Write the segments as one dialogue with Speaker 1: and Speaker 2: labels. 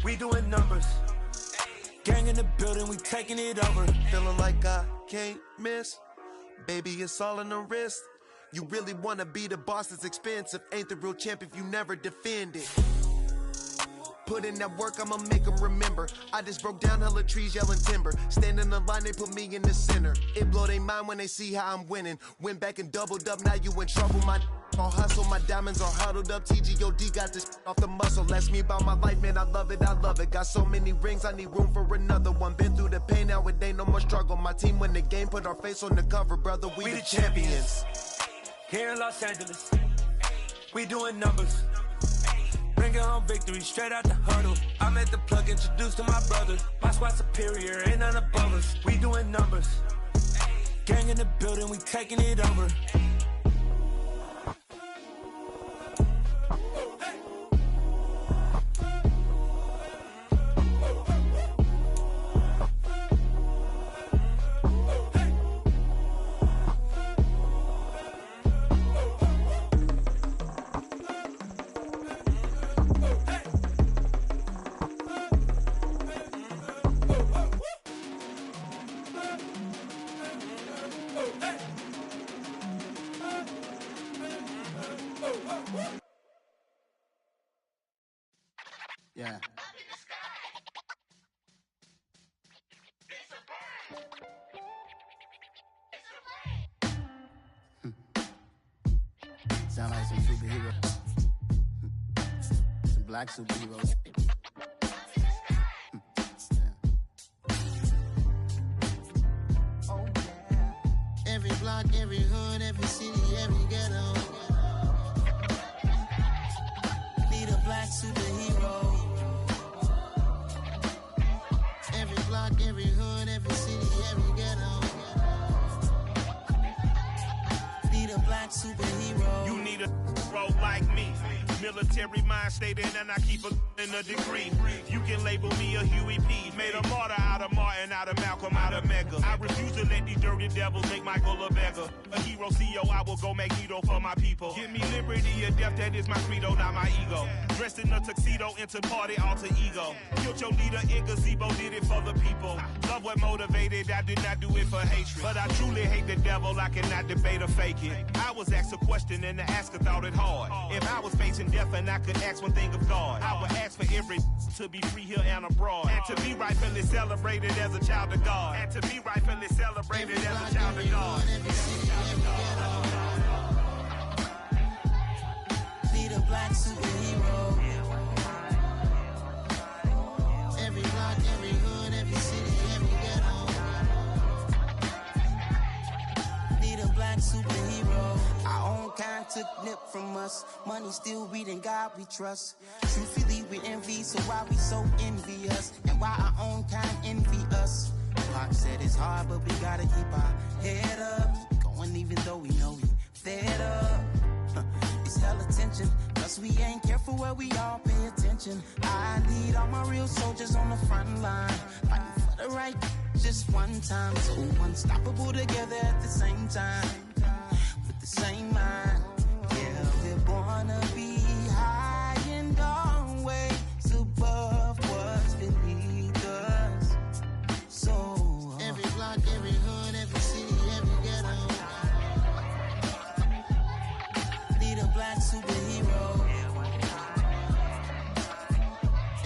Speaker 1: We doing numbers. Gang in the building, we taking it over.
Speaker 2: Feeling like I can't miss. Baby, it's all in the wrist. You really wanna be the boss, it's expensive. Ain't the real champ if you never defend it. Put in that work, I'ma make them remember. I just broke down hella trees, yelling timber. Stand in the line, they put me in the center. It blow they mind when they see how I'm winning. Went back and doubled up, now you in trouble. My all hustle, my diamonds are huddled up. TGOD got this off the muscle. That's me about my life, man, I love it, I love it. Got so many rings, I need room for another one. Been through the pain, now it ain't no more struggle. My team win the game, put our face on the cover, brother, we the champions.
Speaker 1: Here in Los Angeles, we doing numbers. Bringing home victory straight out the huddle. I'm at the plug, introduced to my brothers. My squad superior, ain't none above us. We doing numbers. Gang in the building, we taking it over.
Speaker 3: Yeah. Sound like some superheroes. Some black superheroes. Oh yeah. Every block, every hood, every city, every ghetto. Need a black superhero. Every block, every hood, every city, every ghetto. Need a black superhero.
Speaker 4: You need a role like me. Military mind stated, and I keep in a degree. You can label me a Huey P. Made a martyr out of Martin, out of Malcolm, out of Mega. I refuse to let these dirty devils make Michael a beggar. A hero CEO, I will go Magneto for my people. Give me liberty or death, that is my credo, not my ego. Dressed in a tuxedo, into party, alter ego. Killed your leader in gazebo, did it for the people. Love what motivated, I did not do it for hatred. But I truly hate the devil, I cannot debate or fake it. I was asked a question and the asker thought it hard. If I was facing death and I could ask one thing of God, I would ask for every to be free here and abroad. And to be rightfully celebrated as a child of God. And to be rightfully celebrated as a child of God.
Speaker 3: Need a black superhero. Every block, every hood, every city, every ghetto. Need a black superhero. Our own kind took nip from us. Money still reading God we trust. Truthfully we envy, so why we so envious? And why our own kind envy us? Pac said it's hard, but we gotta keep our head up. Going even though we know we fed up. It's hell attention, cause we ain't careful where we all pay attention. I need all my real soldiers on the front line, fighting for the right just one time. So unstoppable together at the same time, with the same mind. Yeah, we're born to be high and always above what's beneath us. So every block, every hood, every city, every ghetto. Need a black superhero.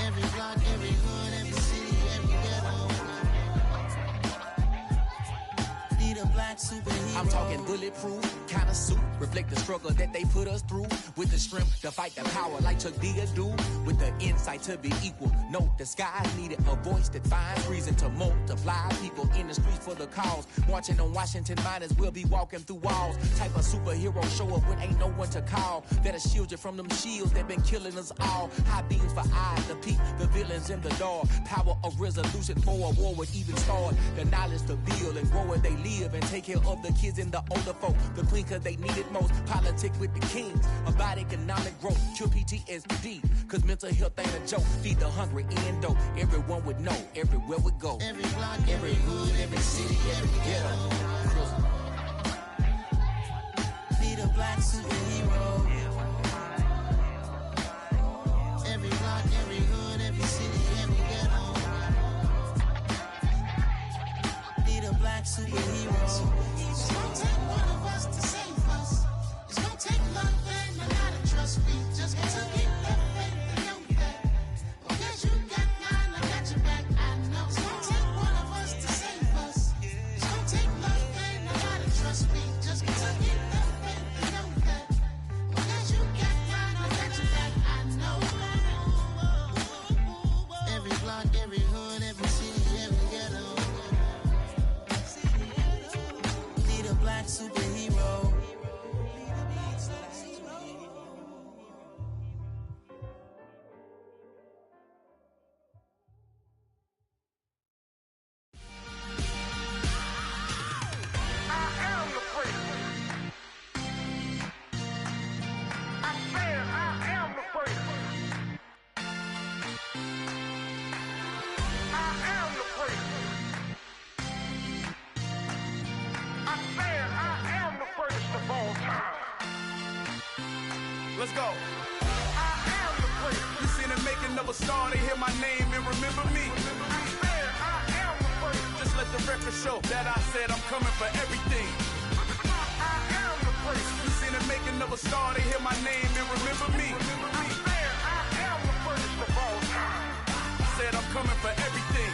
Speaker 3: Every block, every hood, every city, every ghetto. Need a black superhero.
Speaker 5: I'm talking bulletproof kind of suit, reflect the struggle that they put us through. With the strength to fight the power like Chuck D do. With the insight to be equal. Note the sky needed a voice that finds reason to multiply. People in the streets for the cause. Marching on Washington miners will be walking through walls. Type of superhero show up when ain't no one to call. That'll shield you from them shields that been killing us all. High beams for eyes to peek the villains in the dark. Power of resolution for a war would even start. The knowledge to build and grow where they live and take care of the kids and the older folk. The queen cause they need it most. Politics with the kings. About economic growth. Cure PTSD. Cause mental health ain't a joke. Feed the hungry and dope. Everyone would know. Everywhere we go.
Speaker 3: Every block, every hood, every city, every ghetto. Need a black superhero. Every block, every hood, every city,
Speaker 4: Let's go. You seen the making of a star, they hear my name and remember me. Just let the record show that I said I'm coming for everything. You seen the making of a star, they hear my name and remember me. Said I'm coming for everything.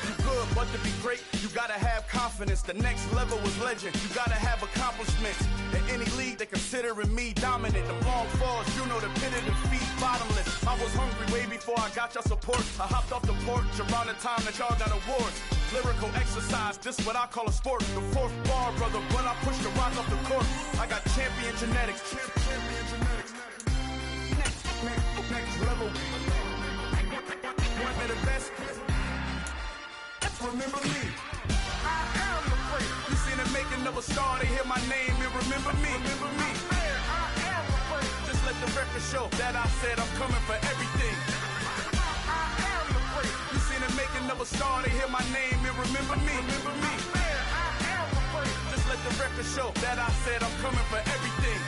Speaker 4: You good, but to be great, you gotta have confidence. The next level was legend. You gotta have accomplishments. In any league, they considering me dominant. The long falls, you know the pit of defeat, bottomless. I was hungry way before I got your support. I hopped off the porch around the time that y'all got awards. Lyrical exercise, this what I call a sport. The fourth bar, brother, when I push the rock off the court. I got champion genetics. Next level. One of the best. Remember me. You seen the making of a star, they hear my name and remember me. Just let the record show that I said I'm coming for everything. You seen the making of a star, they hear my name and remember me. Just let the record show that I said I'm coming for everything.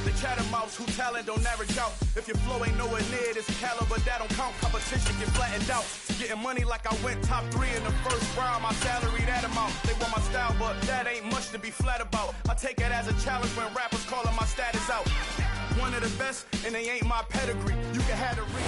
Speaker 4: The chattermouths who talent don't average out. If your flow ain't nowhere near this caliber, that don't count. Competition get flattened out. Getting money like I went top 3 in the first round. My salary that amount. They want my style, but that ain't much to be flat about. I take it as a challenge when rappers calling my status out. One of the best, and they ain't my pedigree. You can have the ring.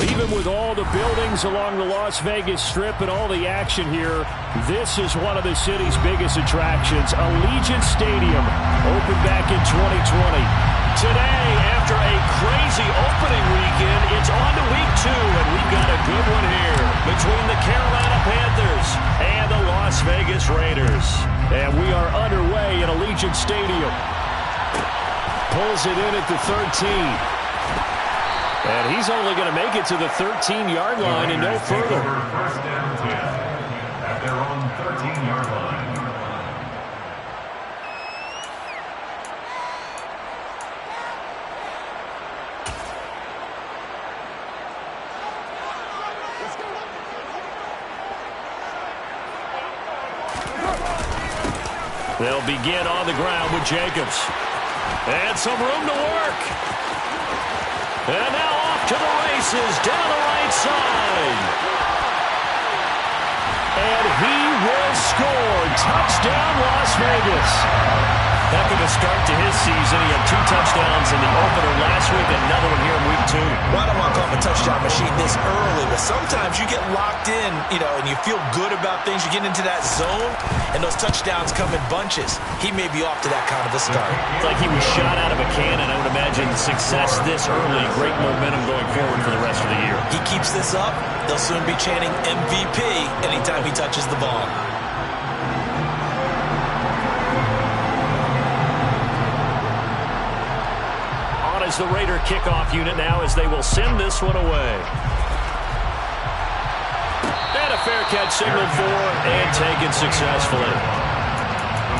Speaker 6: Even with all the buildings along the Las Vegas Strip and all the action here, this is one of the city's biggest attractions. Allegiant Stadium opened back in 2020. Today, after a crazy opening weekend, it's on to week 2, and we've got a good one here between the Carolina Panthers and the Las Vegas Raiders. And we are underway at Allegiant Stadium. Pulls it in at the 13. And he's only going to make it to the 13-yard line and no further.
Speaker 7: First down 10 at their own 13-yard line.
Speaker 6: They'll begin on the ground with Jacobs. And some room to work. And now off to the races down the right side. And he will score. Touchdown, Las Vegas. Heck of a start to his season. He had 2 touchdowns in the opener last week, another one here in week 2.
Speaker 8: Well, I don't want to call him a touchdown machine this early, but sometimes you get locked in, and you feel good about things. You get into that zone, and those touchdowns come in bunches. He may be off to that kind of a start.
Speaker 6: It's like he was shot out of a cannon. I would imagine success this early, great momentum going forward for the rest of the year.
Speaker 8: He keeps this up, they'll soon be chanting MVP anytime he touches the ball.
Speaker 6: Is the Raider kickoff unit now as they will send this one away. And a fair catch signaled for and taken successfully.
Speaker 7: The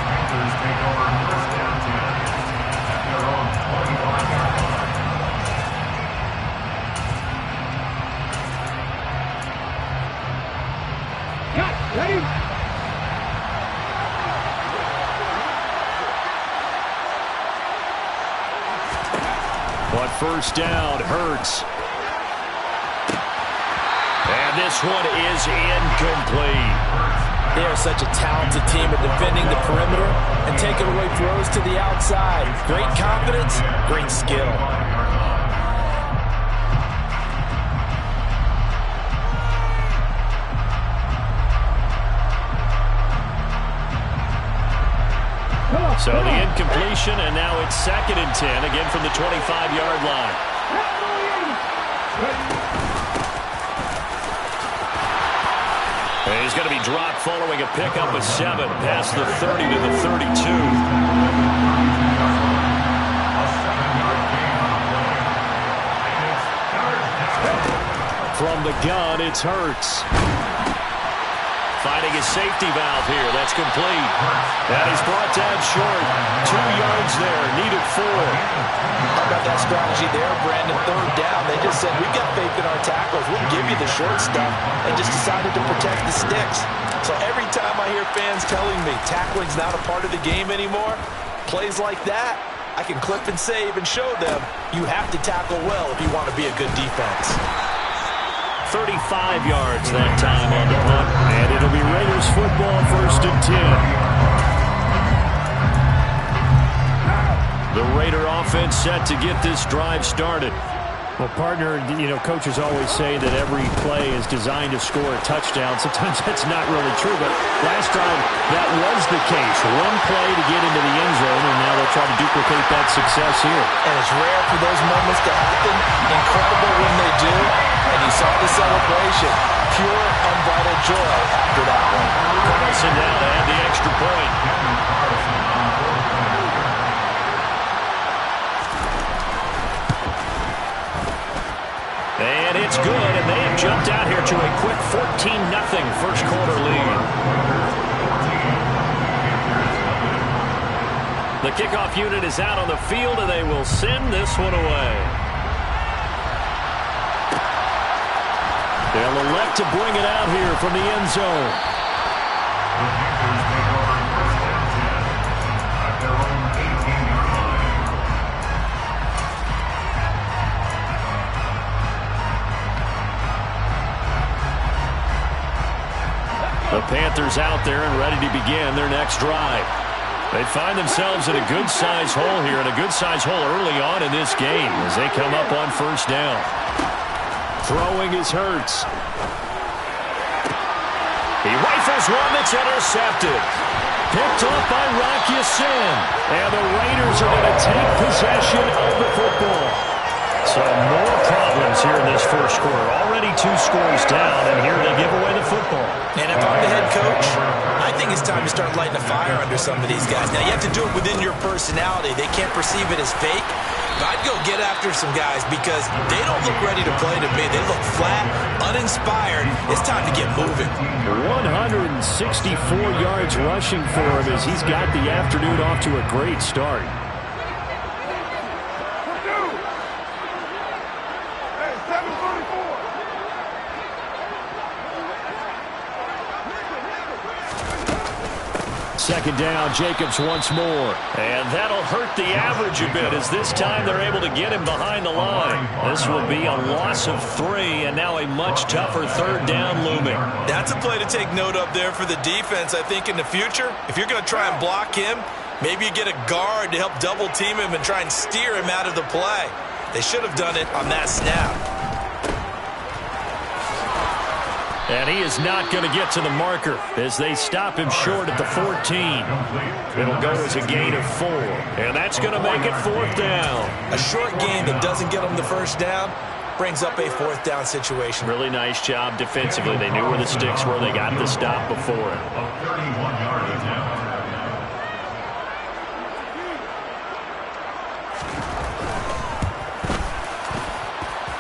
Speaker 7: Panthers take over first down 10 at their own 21-yard line.
Speaker 9: Cut, ready?
Speaker 6: But first down, Hurts. And this one is incomplete.
Speaker 8: They are such a talented team at defending the perimeter and taking away throws to the outside. Great confidence, great skill.
Speaker 6: So the incompletion, and now it's 2nd and 10, again from the 25-yard line. And he's going to be dropped following a pickup of 7 past the 30 to the 32. From the gun, it's Hurts. Finding his safety valve here. That's complete. And he's brought down short. 2 yards there. Needed 4.
Speaker 8: How about that strategy there, Brandon? 3rd down. They just said, we've got faith in our tackles. We'll give you the short stuff. And just decided to protect the sticks. So every time I hear fans telling me tackling's not a part of the game anymore, plays like that, I can clip and save and show them you have to tackle well if you want to be a good defense.
Speaker 6: 35 yards that time on the punt, and it'll be Raiders football, 1st and 10. The Raider offense set to get this drive started. Well, partner, coaches always say that every play is designed to score a touchdown. Sometimes that's not really true, but last time that was the case. One play to get into the end zone, and now they'll try to duplicate that success here.
Speaker 8: And it's rare for those moments to happen. Incredible when they do. And you saw the celebration. Pure, unbridled joy after that one.
Speaker 6: Carlson now to add the extra point. And it's good, and they have jumped out here to a quick 14-0 first quarter lead. The kickoff unit is out on the field, and they will send this one away. They'll elect to bring it out here from the end zone.
Speaker 7: The Panthers take over 1st and 10 at their own 18-yard line.
Speaker 6: The Panthers out there and ready to begin their next drive. They find themselves in a good-sized hole here, and a good-sized hole early on in this game as they come up on 1st down. Throwing is Hurts. He rifles one that's intercepted. Picked off by Rock Ya-Sin. And the Raiders are going to take possession of the football. So more problems here in this first quarter. Already 2 scores down, and here they give away the football.
Speaker 8: And if I'm the head coach, I think it's time to start lighting a fire under some of these guys. Now, you have to do it within your personality. They can't perceive it as fake. But I'd go get after some guys because they don't look ready to play to me. They look flat, uninspired. It's time to get moving.
Speaker 6: 164 yards rushing for him as he's got the afternoon off to a great start. Second down, Jacobs once more. And that'll hurt the average a bit as this time they're able to get him behind the line. This will be a loss of 3 and now a much tougher 3rd down looming.
Speaker 8: That's a play to take note of there for the defense, I think, in the future. If you're going to try and block him, maybe you get a guard to help double team him and try and steer him out of the play. They should have done it on that snap.
Speaker 6: And he is not going to get to the marker as they stop him short at the 14. It'll go as a gain of 4. And that's going to make it 4th down.
Speaker 8: A short gain that doesn't get them the 1st down brings up a 4th down situation.
Speaker 6: Really nice job defensively. They knew where the sticks were. They got the stop before it.
Speaker 7: A 31-yard attempt.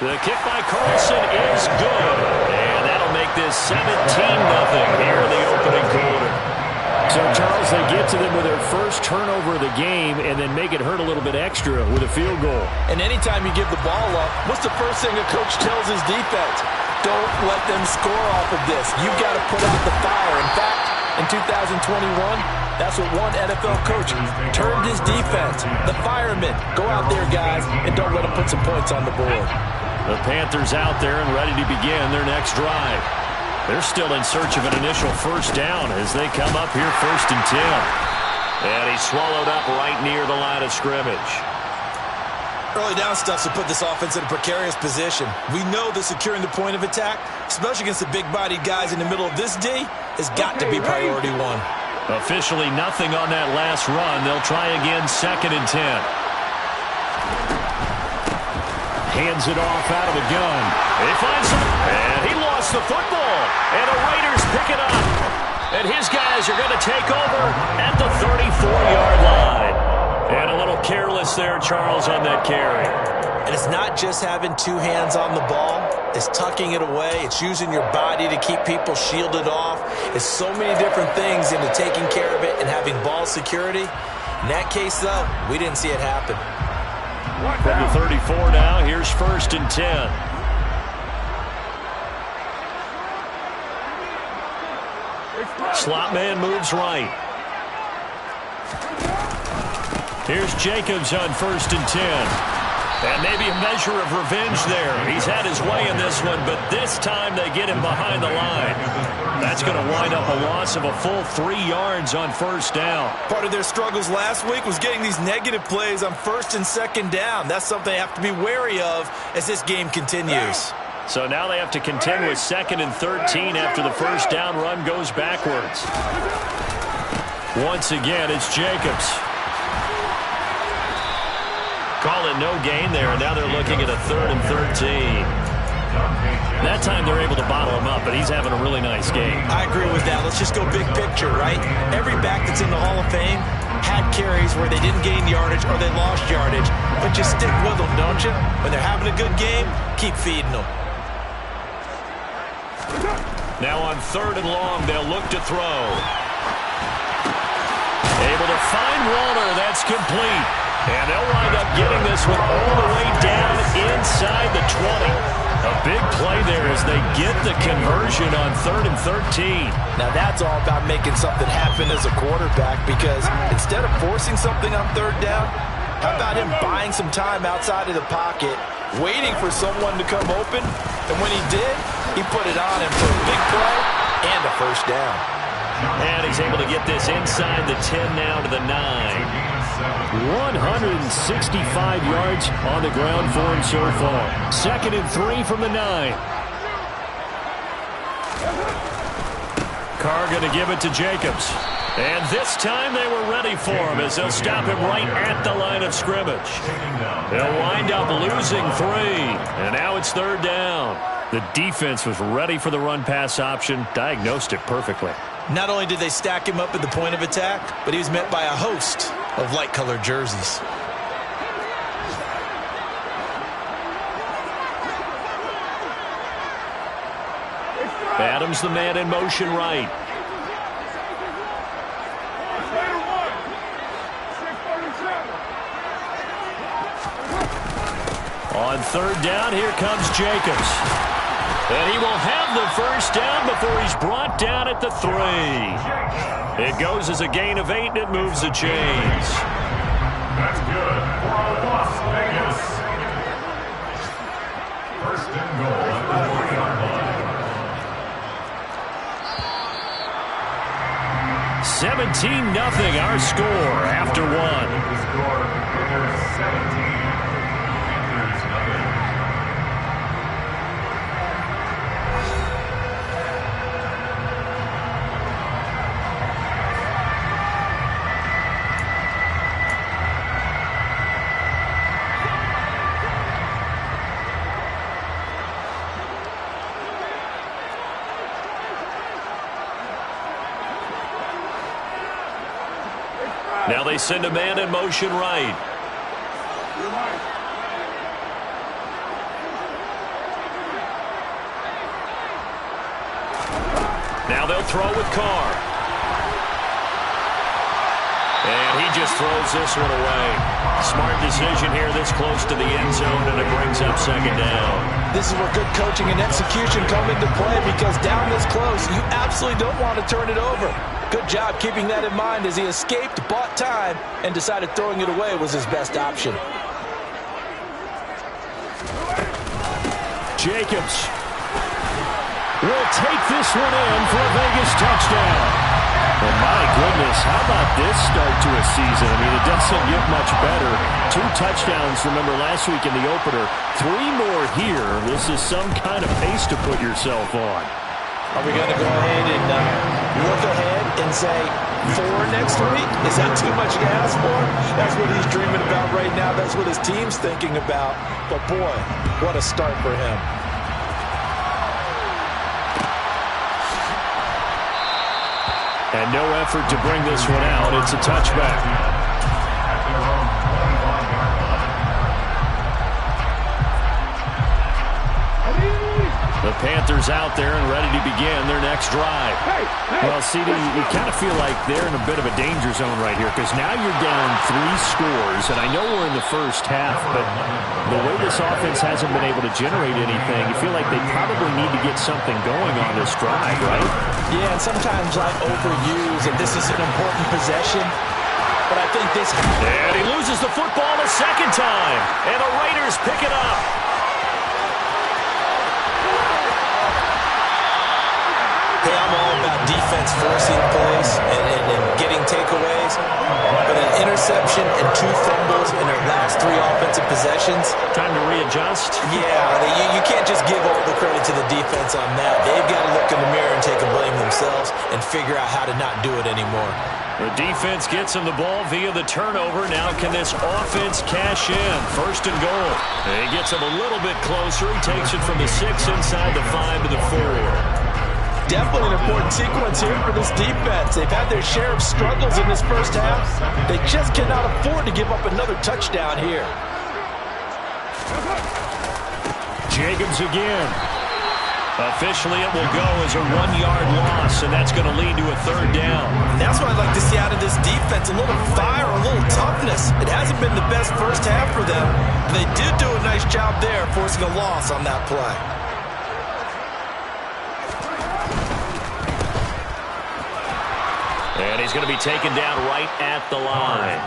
Speaker 6: The kick by Carlson is good. And that'll make this 17-0 here in the opening quarter. So, Charles, they get to them with their first turnover of the game and then make it hurt a little bit extra with a field goal.
Speaker 8: And anytime you give the ball up, what's the first thing a coach tells his defense? Don't let them score off of this. You've got to put out the fire. In fact, in 2021, that's what one NFL coach termed his defense. The firemen. Go out there, guys, and don't let them put some points on the board.
Speaker 6: The Panthers out there and ready to begin their next drive. They're still in search of an initial 1st down as they come up here 1st and 10. And he's swallowed up right near the line of scrimmage.
Speaker 8: Early down stuff to put this offense in a precarious position. We know that securing the point of attack, especially against the big-bodied guys in the middle of this D, has got to be priority 1.
Speaker 6: Officially nothing on that last run. They'll try again 2nd and 10. Hands it off out of the gun. He finds him, and he lost the football. And the Raiders pick it up. And his guys are going to take over at the 34-yard line. And a little careless there, Charles, on that carry.
Speaker 8: And it's not just having 2 hands on the ball. It's tucking it away. It's using your body to keep people shielded off. It's so many different things into taking care of it and having ball security. In that case, though, we didn't see it happen.
Speaker 6: From the 34 now, here's 1st and 10. Slot man moves right. Here's Jacobs on 1st and 10. And maybe a measure of revenge there. He's had his way in this one, but this time they get him behind the line. That's going to wind up a loss of a full 3 yards on 1st down.
Speaker 8: Part of their struggles last week was getting these negative plays on 1st and 2nd down. That's something they have to be wary of as this game continues.
Speaker 6: So now they have to contend with 2nd and 13 after the 1st down run goes backwards. Once again, it's Jacobs. Call it no gain there, and now they're looking at a 3rd and 13. That time they're able to bottle him up, but he's having a really nice game.
Speaker 8: I agree with that. Let's just go big picture, right? Every back that's in the Hall of Fame had carries where they didn't gain yardage or they lost yardage, but you stick with them, don't you? When they're having a good game, keep feeding them.
Speaker 6: Now on 3rd and long, they'll look to throw. Able to find Walter. That's complete. And they'll wind up getting this one all the way down inside the 20. A big play there as they get the conversion on 3rd and 13.
Speaker 8: Now that's all about making something happen as a quarterback, because instead of forcing something on 3rd down, how about him buying some time outside of the pocket, waiting for someone to come open, and when he did, he put it on him for a big play and a 1st down.
Speaker 6: And he's able to get this inside the 10 now to the 9. 165 yards on the ground for him so far. 2nd and 3 from the 9. Carr going to give it to Jacobs. And this time they were ready for him as they'll stop him right at the line of scrimmage. They'll wind up losing 3. And now it's 3rd down. The defense was ready for the run-pass option, diagnosed it perfectly.
Speaker 8: Not only did they stack him up at the point of attack, but he was met by a host of light-colored jerseys.
Speaker 6: Adams the man in motion right. On 3rd down, here comes Jacobs. And he will have the 1st down before he's brought down at the 3. It goes as a gain of 8, and it moves the chains.
Speaker 7: That's good for Las Vegas. 1st and goal at the 40-yard line.
Speaker 6: 17-0 our score after 1.
Speaker 7: The score, Panthers 17, Panthers nothing.
Speaker 6: Now they send a man in motion right. Now they'll throw with Carr. And he just throws this one away. Smart decision here this close to the end zone, and it brings up 2nd down.
Speaker 8: This is where good coaching and execution come into play, because down this close, you absolutely don't want to turn it over. Good job keeping that in mind as he escaped, bought time, and decided throwing it away was his best option.
Speaker 6: Jacobs will take this one in for a Vegas touchdown. Well, my goodness, how about this start to a season? I mean, it doesn't get much better. 2 touchdowns, remember, last week in the opener. 3 more here. This is some kind of pace to put yourself on.
Speaker 8: Are we going to go ahead and look ahead and say 4 next week? Is that too much to ask for? That's what he's dreaming about right now. That's what his team's thinking about. But, boy, what a start for him.
Speaker 6: And no effort to bring this one out. It's a touchback.
Speaker 7: At their own 21-yard line.
Speaker 6: The Panthers out there and ready to begin their next drive. Well, CD, you kind of feel like they're in a bit of a danger zone right here, because now you're down 3 scores, and I know we're in the first half, but the way this offense hasn't been able to generate anything, you feel like they probably need to get something going on this drive, right?
Speaker 8: Yeah, and sometimes I overuse, and this is an important possession. but I think this...
Speaker 6: And he loses the football a second time. And the Raiders pick it up.
Speaker 8: Hey, I'm all about defense forcing plays and getting takeaways. But an interception and 2 fumbles in their last 3 offensive possessions.
Speaker 6: Time to readjust.
Speaker 8: Yeah, you can't just give all the credit to the defense on that. They've got to look in the mirror and take a blame themselves and figure out how to not do it anymore.
Speaker 6: The defense gets him the ball via the turnover. Now can this offense cash in? 1st and goal. He gets him a little bit closer. He takes it from the 6 inside the 5 to the 4.
Speaker 8: Definitely an important sequence here for this defense. They've had their share of struggles in this first half. They just cannot afford to give up another touchdown here.
Speaker 6: Jacobs again. Officially, it will go as a 1-yard loss, and that's going to lead to a 3rd down.
Speaker 8: And that's what I'd like to see out of this defense, a little fire, a little toughness. It hasn't been the best first half for them. They did do a nice job there, forcing a loss on that play.
Speaker 6: And he's going to be taken down right at the line.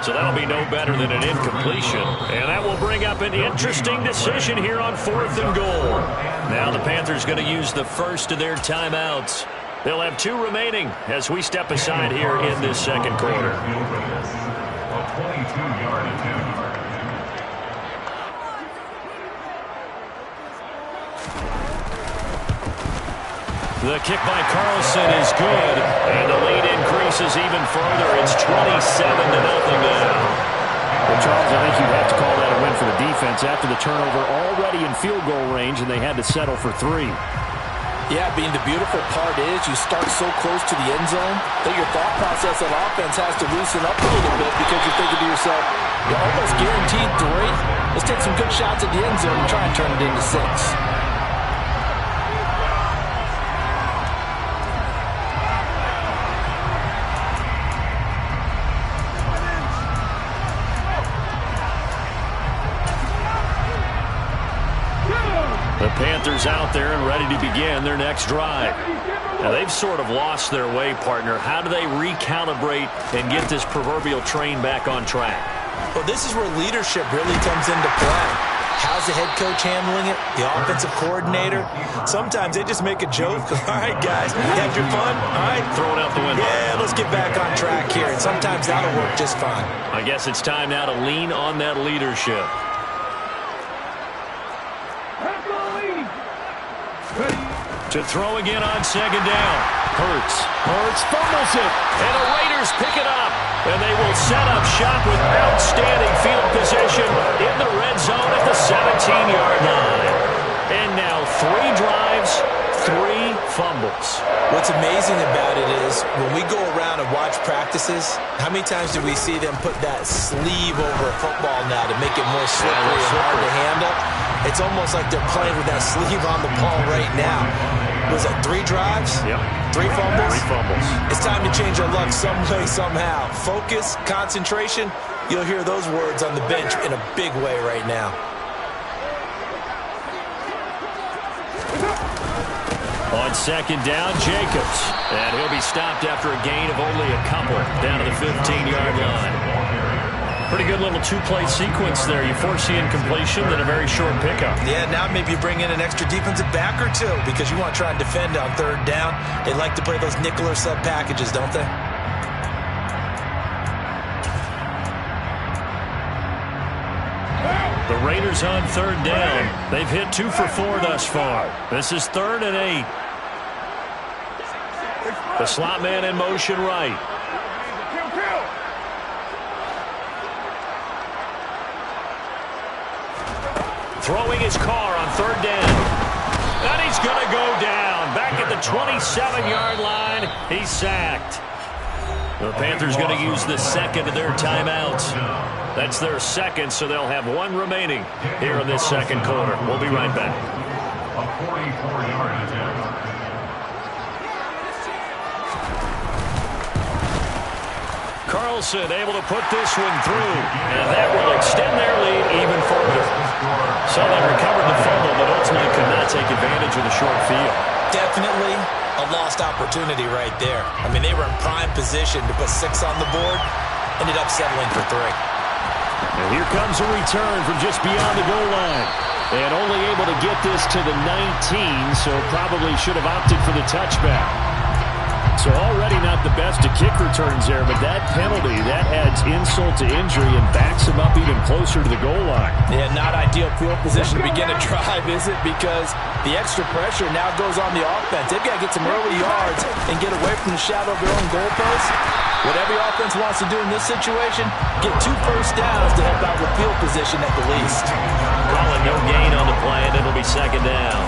Speaker 6: So that'll be no better than an incompletion. And that will bring up an interesting decision here on 4th and goal. Now the Panthers going to use the first of their timeouts. They'll have 2 remaining as we step aside here in this second quarter.
Speaker 7: A 22-yard attempt.
Speaker 6: The kick by Carlson is good, and the lead increases even further. It's 27-0 now.
Speaker 9: Well, Charles, I think you have to call that a win for the defense after the turnover already in field goal range, and they had to settle for 3.
Speaker 8: Yeah, Bean, the beautiful part is you start so close to the end zone that your thought process on offense has to loosen up a little bit because you're thinking to yourself, you're almost guaranteed 3. Let's take some good shots at the end zone and try and turn it into 6.
Speaker 6: The Panthers out there and ready to begin their next drive. Now, they've sort of lost their way, partner. How do they recalibrate and get this proverbial train back on track?
Speaker 8: Well, this is where leadership really comes into play. How's the head coach handling it? The offensive coordinator? Sometimes they just make a joke. All right, guys, you had your fun? All right.
Speaker 6: Throw it out the window.
Speaker 8: Yeah, let's get back on track here. And sometimes that'll work just fine.
Speaker 6: I guess it's time now to lean on that leadership. To throw again on 2nd down. Hurts fumbles it. And the Raiders pick it up. And they will set up shop with outstanding field position in the red zone at the 17-yard line. And now 3 drives, 3 fumbles.
Speaker 8: What's amazing about it is when we go around and watch practices, how many times do we see them put that sleeve over a football now to make it more slippery and hard to handle? It's almost like they're playing with that sleeve on the ball right now. Was that 3 drives?
Speaker 6: Yep.
Speaker 8: 3 fumbles?
Speaker 6: 3 fumbles.
Speaker 8: It's time to change our luck some way, somehow. Focus, concentration, you'll hear those words on the bench in a big way right now.
Speaker 6: On 2nd down, Jacobs. And he'll be stopped after a gain of only a couple down to the 15-yard line. Pretty good little 2-play sequence there. You force the incompletion, then a very short pickup.
Speaker 8: Yeah, now maybe you bring in an extra defensive back or 2 because you want to try and defend on 3rd down. They like to play those nickel or sub packages, don't they?
Speaker 6: The Raiders on 3rd down. They've hit 2 for 4 thus far. This is 3rd and 8. The slot man in motion right. Throwing his car on 3rd down. And he's going to go down. Back at the 27-yard line. He's sacked. The Panthers going to use the 2nd of their timeouts. That's their 2nd, so they'll have 1 remaining here in this 2nd quarter. We'll be right back.
Speaker 7: A 44-yard attempt.
Speaker 6: Carlson able to put this one through, and that will extend their lead even further. So they recovered the fumble, but ultimately could not take advantage of the short field.
Speaker 8: Definitely a lost opportunity right there. I mean, they were in prime position to put 6 on the board, ended up settling for 3.
Speaker 6: And here comes a return from just beyond the goal line. And only able to get this to the 19, so probably should have opted for the touchback. So already not the best of kick returns there, but that penalty, that adds insult to injury and backs him up even closer to the goal line.
Speaker 8: Yeah, not ideal field position to begin a drive, is it? Because the extra pressure now goes on the offense. They've got to get some early yards and get away from the shadow of their own goalpost. What every offense wants to do in this situation, get 2 first downs to help out with field position at the least.
Speaker 6: Calling no gain on the play, and it'll be 2nd down.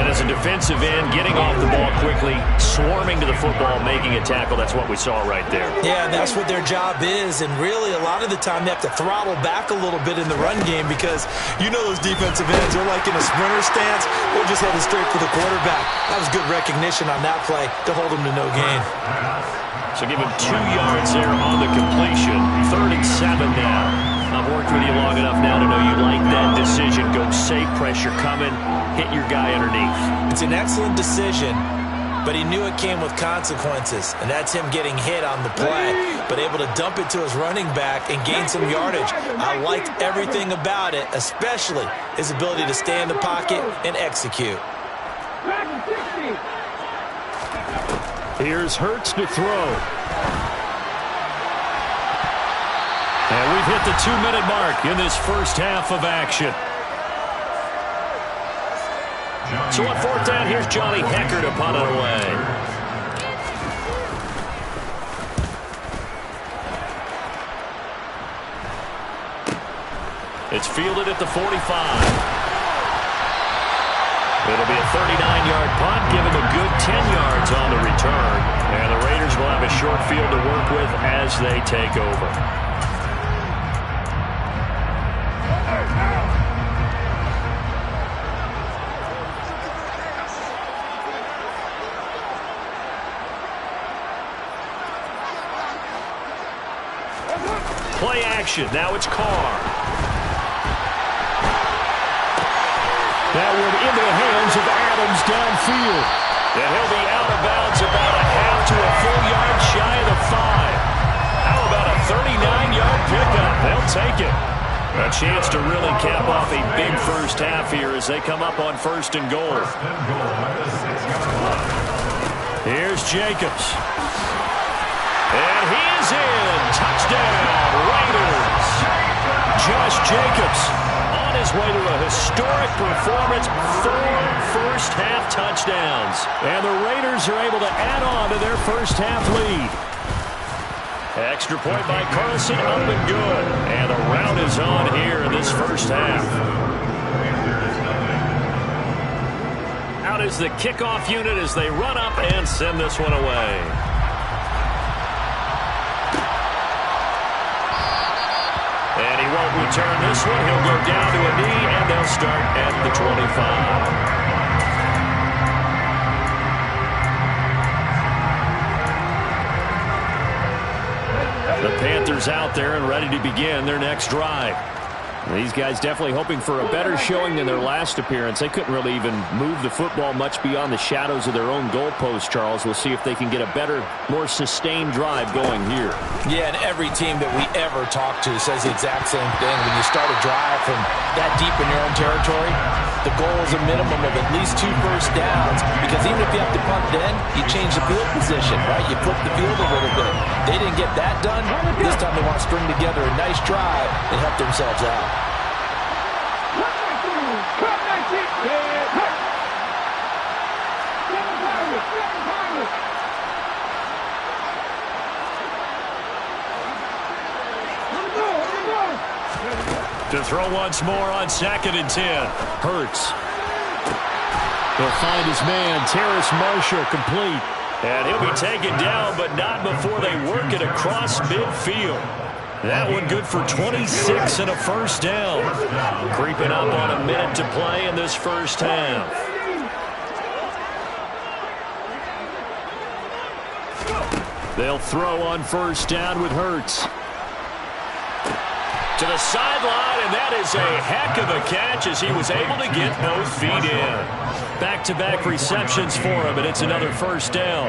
Speaker 6: And as a defensive end, getting off the ball quickly, swarming to the football, making a tackle, that's what we saw right there.
Speaker 8: Yeah, that's what their job is, and really a lot of the time they have to throttle back a little bit in the run game because you know those defensive ends, they're like in a sprinter stance, they're just headed straight for the quarterback. That was good recognition on that play to hold them to no gain.
Speaker 6: So give him 2 yards there on the completion. 3rd and 7 now. I've worked with you long enough now to know you like that decision. Go safe, pressure coming, hit your guy underneath.
Speaker 8: It's an excellent decision, but he knew it came with consequences, and that's him getting hit on the play, but able to dump it to his running back and gain some yardage. I liked everything about it, especially his ability to stay in the pocket and execute.
Speaker 6: Here's Hurts to throw. And we've hit the 2-minute mark in this first half of action. So on 4th down, here's Johnny Hekker to punt it away. It's fielded at the 45. It'll be a 39-yard punt, giving a good 10 yards on the return. And the Raiders will have a short field to work with as they take over. Play action. Now it's Carr. That one into the hands of Adams downfield. And he'll be out of bounds about a half to a full yard shy of the 5. How about a 39-yard pickup? They'll take it. A chance to really cap off a big first half here as they come up on 1st and goal. Here's Jacobs. And he is in. Touchdown, Raiders. Josh Jacobs on his way to a historic performance, 4 first-half touchdowns. And the Raiders are able to add on to their first-half lead. Extra point by Carlson, up and good. And the rout is on here in this first half. Out is the kickoff unit as they run up and send this one away. And he won't return this one. He'll go down to a knee, and they'll start at the 25. The Panthers out there and ready to begin their next drive. These guys definitely hoping for a better showing than their last appearance. They couldn't really even move the football much beyond the shadows of their own goalpost, Charles. We'll see if they can get a better, more sustained drive going here.
Speaker 8: Yeah, and every team that we ever talk to says the exact same thing. When you start a drive from that deep in your own territory, the goal is a minimum of at least 2 first downs, because even if you have to punt then, you change the field position, right? You flip the field a little bit. They didn't get that done. This time they want to string together a nice drive and help themselves out.
Speaker 6: To throw once more on 2nd and 10. Hurts. He'll find his man, Terrace Marshall, complete. And he'll be taken down, but not before they work it across midfield. That one good for 26 and a first down. Creeping up on a minute to play in this first half. They'll throw on 1st down with Hurts. To the sideline, and that that is a heck of a catch as he was able to get both feet in. Back-to-back receptions for him, and it's another first down.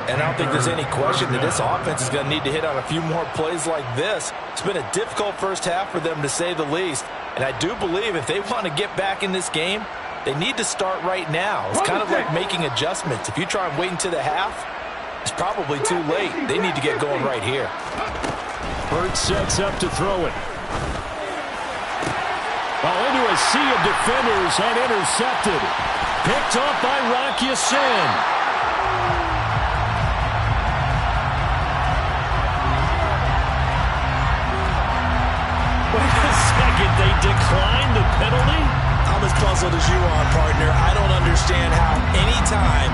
Speaker 8: And I don't think there's any question that this offense is going to need to hit on a few more plays like this. It's been a difficult first half for them, to say the least. And I do believe if they want to get back in this game, they need to start right now. It's kind of like making adjustments. If you try and wait until the half, it's probably too late. They need to get going right here.
Speaker 6: Hurts sets up to throw it. Into a sea of defenders and intercepted. Picked off by Rock Ya-Sin. Wait a second, they declined the penalty?
Speaker 8: I'm as puzzled as you are, partner. I don't understand how anytime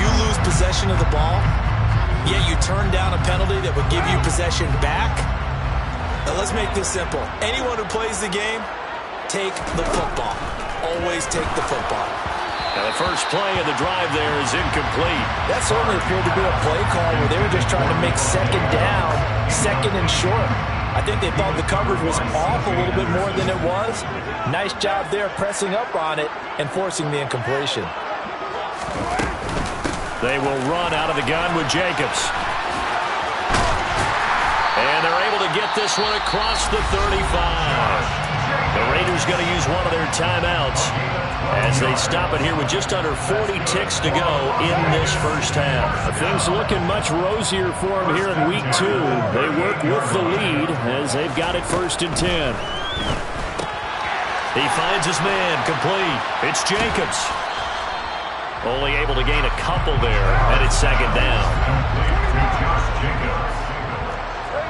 Speaker 8: you lose possession of the ball, yet you turn down a penalty that would give you possession back. Now let's make this simple. Anyone who plays the game, take the football. Always take the football.
Speaker 6: Now the first play of the drive there is incomplete.
Speaker 8: That certainly appeared to be a play call where they were just trying to make second down, second and short. I think they thought the coverage was off a little bit more than it was. Nice job there pressing up on it and forcing the incompletion.
Speaker 6: They will run out of the gun with Jacobs. And they're able to get this one across the 35. The Raiders going to use one of their timeouts as they stop it here with just under 40 ticks to go in this first half. Things looking much rosier for them here in week 2. They work with the lead as they've got it 1st and 10. He finds his man complete. It's Jacobs. Only able to gain a couple there, and it's 2nd down.
Speaker 7: Josh Jacobs.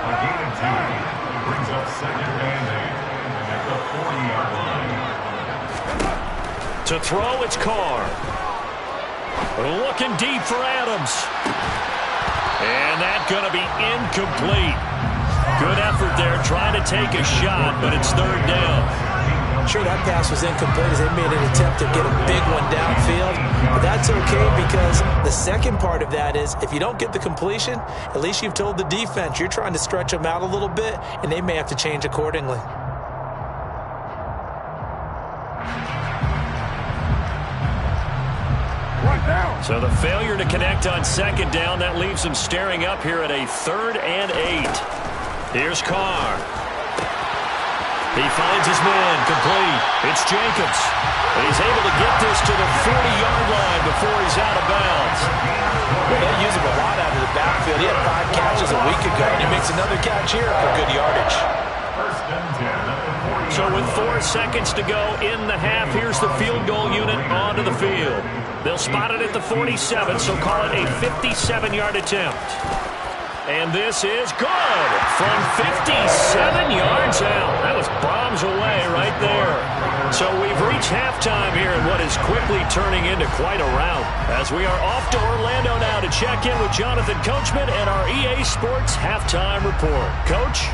Speaker 7: A gain of 10 brings up 2nd and 8 at the 40-yard line.
Speaker 6: To throw, it's Carr. Looking deep for Adams. And that's going to be incomplete. Good effort there trying to take a shot, but it's 3rd down.
Speaker 8: Sure, that pass was incomplete as they made an attempt to get a big one downfield. But that's okay because the second part of that is if you don't get the completion, at least you've told the defense you're trying to stretch them out a little bit, and they may have to change accordingly.
Speaker 6: So the failure to connect on 2nd down, that leaves them staring up here at a 3rd and 8. Here's Carr. He finds his man complete. It's Jacobs. And he's able to get this to the 40-yard line before he's out of bounds.
Speaker 8: Well, they use him a lot out of the backfield. He had 5 catches a week ago, and he makes another catch here for good yardage.
Speaker 6: So with 4 seconds to go in the half, here's the field goal unit onto the field. They'll spot it at the 47, so call it a 57-yard attempt. And this is good from 57 yards out. That was bombs away right there. So we've reached halftime here in what is quickly turning into quite a rout. As we are off to Orlando now to check in with Jonathan Coachman and our EA Sports Halftime Report. Coach?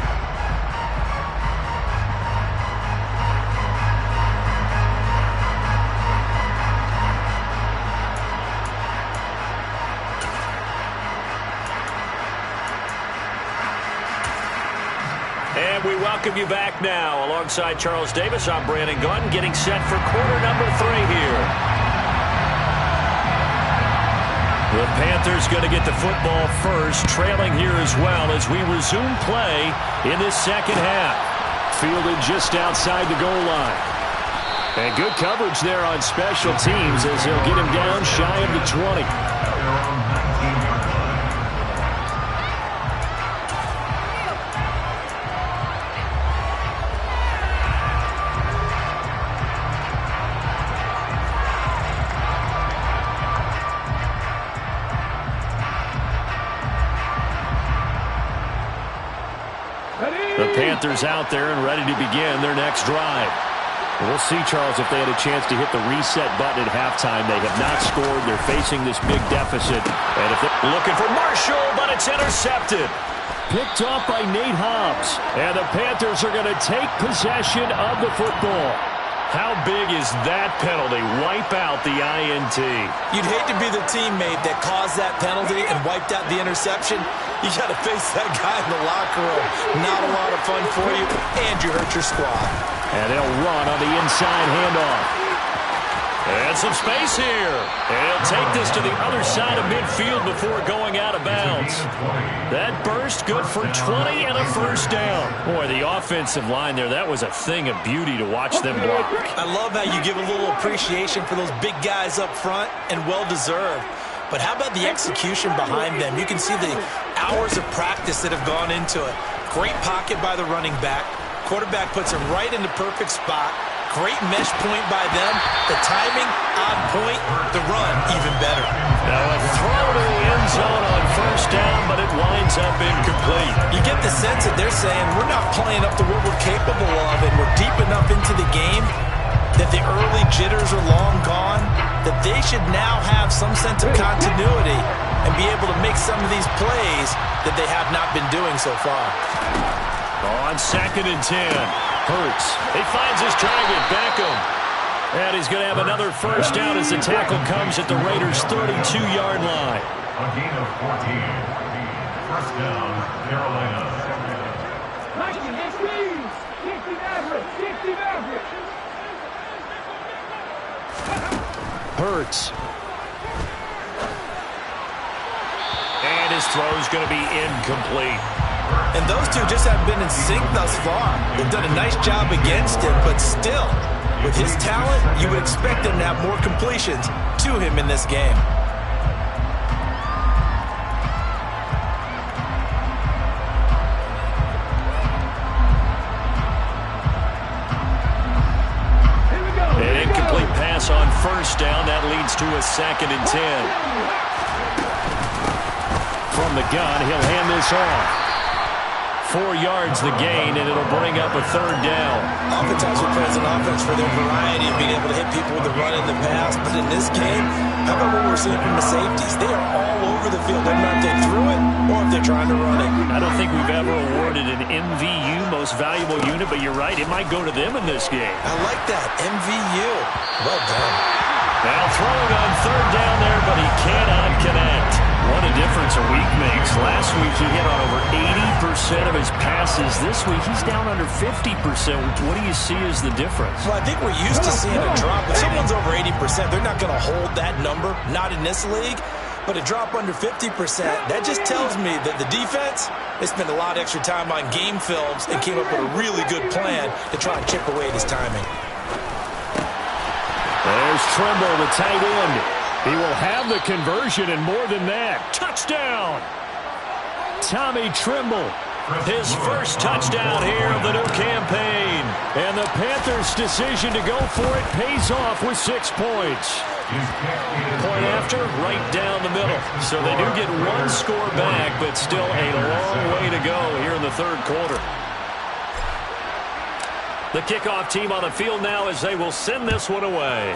Speaker 6: And we welcome you back now. Alongside Charles Davis, I'm Brandon Gunn, getting set for quarter number 3 here. The Panthers going to get the football first, trailing here as well as we resume play in this second half. Fielded just outside the goal line. And good coverage there on special teams as they'll get him down shy of the 20. The Panthers out there and ready to begin their next drive. We'll see, Charles, if they had a chance to hit the reset button at halftime. They have not scored. They're facing this big deficit. And if they're looking for Marshall, but it's intercepted. Picked off by Nate Hobbs. And the Panthers are going to take possession of the football. How big is that penalty? Wipe out the INT.
Speaker 8: You'd hate to be the teammate that caused that penalty and wiped out the interception. You got to face that guy in the locker room. Not a lot of fun for you, and you hurt your squad.
Speaker 6: And they'll run on the inside handoff. And some space here. And he'll take this to the other side of midfield before going out of bounds. That burst good for 20 and a first down. Boy, the offensive line there, that was a thing of beauty to watch them block.
Speaker 8: I love how you give a little appreciation for those big guys up front, and well-deserved. But how about the execution behind them? You can see the hours of practice that have gone into it. Great pocket by the running back. Quarterback puts him right in the perfect spot. Great mesh point by them. The timing on point. The run even better.
Speaker 6: Now a throw to the end zone on first down, but it winds up incomplete.
Speaker 8: You get the sense that they're saying we're not playing up to what we're capable of, and we're deep enough into the game that the early jitters are long gone, that they should now have some sense of continuity and be able to make some of these plays that they have not been doing so far.
Speaker 6: On 2nd and 10, Hurts. He finds his target, Beckham. And he's going to have another first down as the tackle comes at the Raiders' 32-yard line.
Speaker 7: A gain of 14. First down, Carolina.
Speaker 6: Hurts. And his throw's going to be incomplete.
Speaker 8: And those two just haven't been in sync thus far. They've done a nice job against him, but still, with his talent, you would expect him to have more completions to him in this game.
Speaker 6: An incomplete pass on first down. That leads to a 2nd and 10. From the gun, he'll hand this off. 4 yards the gain, and it'll bring up a 3rd down.
Speaker 8: Oftentimes we play as an offense for their variety of being able to hit people with the run and the pass, but in this game, how about what we're seeing from the safeties? They are all over the field. They're not if they threw it or if they're trying to run it.
Speaker 6: I don't think we've ever awarded an MVU, most valuable unit, but you're right, it might go to them in this game.
Speaker 8: I like that, MVU. Well done.
Speaker 6: Now throwing on 3rd down there, but he cannot connect. What a difference a week makes. Last week he hit on over 80% of his passes. This week he's down under 50%. What do you see as the difference?
Speaker 8: Well, I think we're used to seeing a drop. If someone's over 80%, they're not going to hold that number, not in this league. But a drop under 50%, that just tells me that the defense, they spent a lot of extra time on game films and came up with a really good plan to try and chip away at his timing.
Speaker 6: There's Trimble, the tight end. He will have the conversion and more than that. Touchdown! Tommy Trimble, his first touchdown here of the new campaign. And the Panthers' decision to go for it pays off with 6 points. Point after, right down the middle. So they do get 1 score back, but still a long way to go here in the 3rd quarter. The kickoff team on the field now as they will send this one away.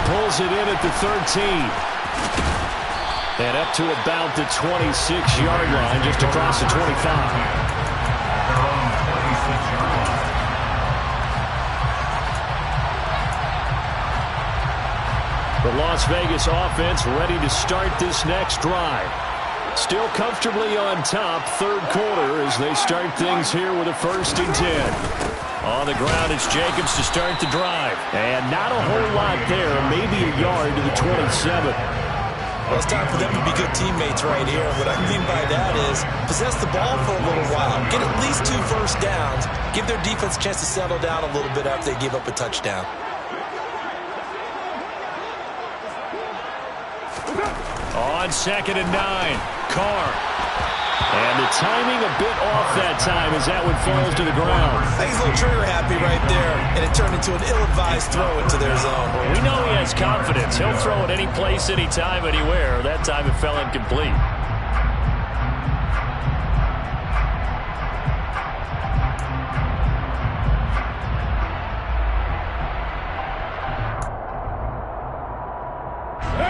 Speaker 6: Pulls it in at the 13. And up to about the 26-yard line, just across the 25. The Las Vegas offense ready to start this next drive. Still comfortably on top, 3rd quarter as they start things here with a 1st and 10. On the ground, it's Jacobs to start the drive. And not a whole lot there, maybe a yard to the 27.
Speaker 8: Well, it's time for them to be good teammates right here. What I mean by that is possess the ball for a little while, get at least 2 first downs, give their defense a chance to settle down a little bit after they give up a touchdown.
Speaker 6: On 2nd and 9, Carr. And the timing a bit off that time as that one falls to the ground.
Speaker 8: I think he's a little trigger happy right there, and it turned into an ill-advised throw into their zone.
Speaker 6: Well, we know he has confidence. He'll throw it any place, anytime, anywhere. That time it fell incomplete.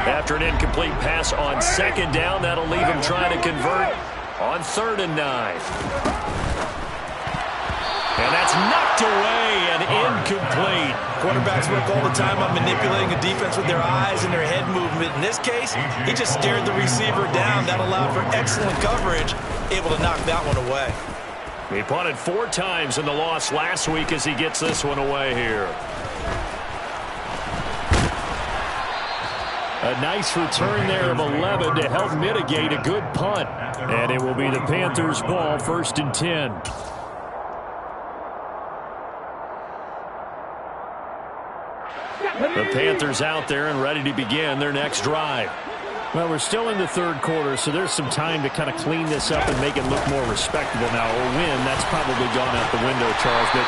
Speaker 6: After an incomplete pass on 2nd down, that'll leave him trying to convert on 3rd and 9. And that's knocked away and incomplete.
Speaker 8: Quarterbacks work all the time on manipulating a defense with their eyes and their head movement. In this case, he just stared the receiver down. That allowed for excellent coverage, able to knock that one away.
Speaker 6: He punted 4 times in the loss last week as he gets this one away here. A nice return there of 11 to help mitigate a good punt. And it will be the Panthers' ball, 1st and 10. The Panthers out there and ready to begin their next drive. Well, we're still in the 3rd quarter, so there's some time to kind of clean this up and make it look more respectable now. Or win, that's probably gone out the window, Charles. But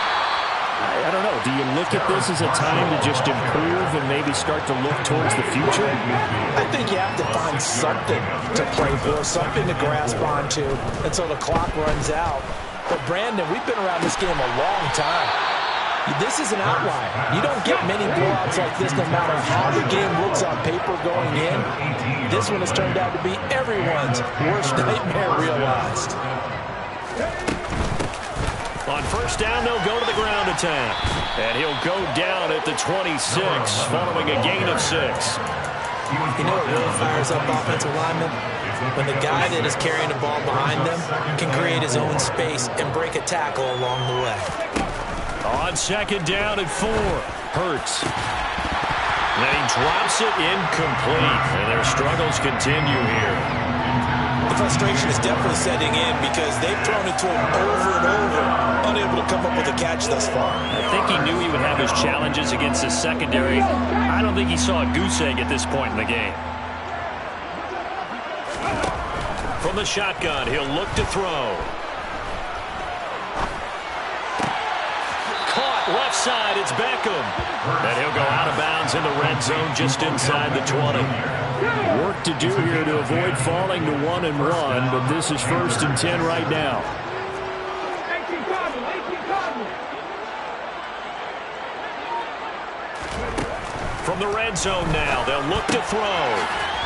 Speaker 6: I don't know. Do you look at this as a time to just improve and maybe start to look towards the future?
Speaker 8: I think you have to find something to play for, something to grasp onto until the clock runs out. But, Brandon, we've been around this game a long time. This is an outlier. You don't get many blowouts like this no matter how the game looks on paper going in. This one has turned out to be everyone's worst nightmare realized.
Speaker 6: On 1st down, they'll go to the ground attack. And he'll go down at the 26 following a gain of 6.
Speaker 8: You know what really fires up offensive linemen? When the guy that is carrying the ball behind them can create his own space and break a tackle along the way.
Speaker 6: On 2nd down at 4, Hurts. Then he drops it incomplete, and their struggles continue here.
Speaker 8: The frustration is definitely setting in because they've thrown it to him over and over, unable to come up with a catch thus far.
Speaker 6: I think he knew he would have his challenges against the secondary. I don't think he saw a goose egg at this point in the game. From the shotgun, he'll look to throw. Left side, it's Beckham. And he'll go out of bounds in the red zone just inside the 20. Work to do here to avoid falling to 1-1, but this is 1st and 10 right now. From the red zone now, they'll look to throw.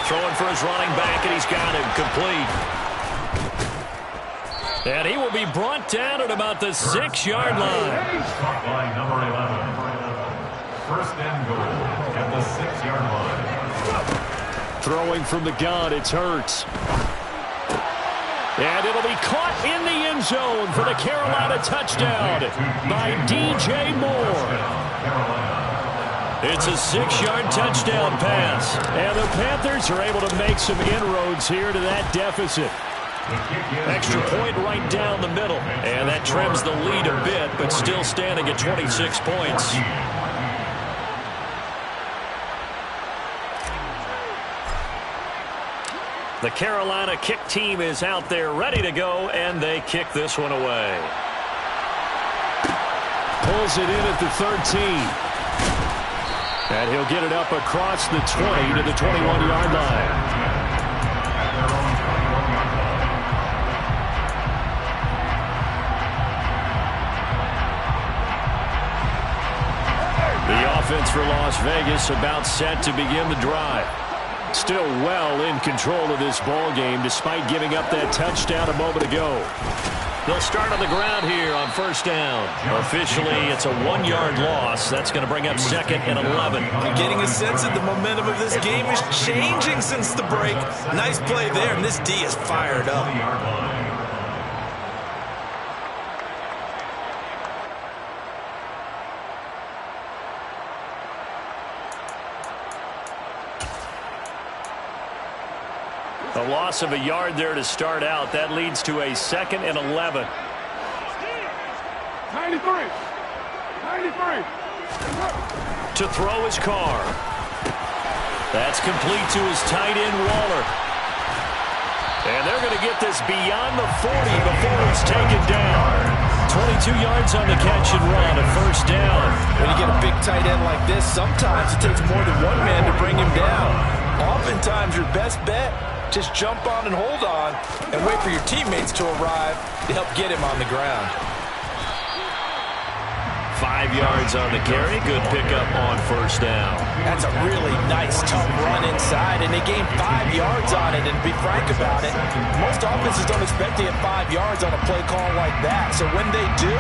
Speaker 6: Throwing for his running back, and he's got him complete. And he will be brought down at about the 6-yard line.
Speaker 7: Stop by number 11. 1st and goal at the 6-yard line.
Speaker 6: Throwing from the gun, it's Hurts. And it'll be caught in the end zone for the Carolina touchdown by DJ Moore. It's a 6-yard touchdown pass. And the Panthers are able to make some inroads here to that deficit. Extra point right down the middle. And that trims the lead a bit, but still standing at 26 points. The Carolina kick team is out there ready to go, and they kick this one away. Pulls it in at the 13. And he'll get it up across the 20 to the 21-yard line. The offense for Las Vegas about set to begin the drive. Still well in control of this ball game despite giving up that touchdown a moment ago. They'll start on the ground here on 1st down. Officially, it's a 1-yard loss. That's going to bring up 2nd and 11.
Speaker 8: You're getting a sense that the momentum of this game is changing since the break. Nice play there, and this D is fired up.
Speaker 6: A loss of a yard there to start out. That leads to a 2nd and 11.
Speaker 10: 93.
Speaker 6: To throw his car. That's complete to his tight end, Waller. And they're going to get this beyond the 40 before it's taken down. 22 yards on the catch and run, a 1st down.
Speaker 8: When you get a big tight end like this, sometimes it takes more than one man to bring him down. Oftentimes, your best bet, just jump on and hold on and wait for your teammates to arrive to help get him on the ground.
Speaker 6: 5 yards on the carry. Good pickup on 1st down.
Speaker 8: That's a really nice, tough run inside, and they gained 5 yards on it. And to be frank about it, most offenses don't expect to get 5 yards on a play call like that. So when they do,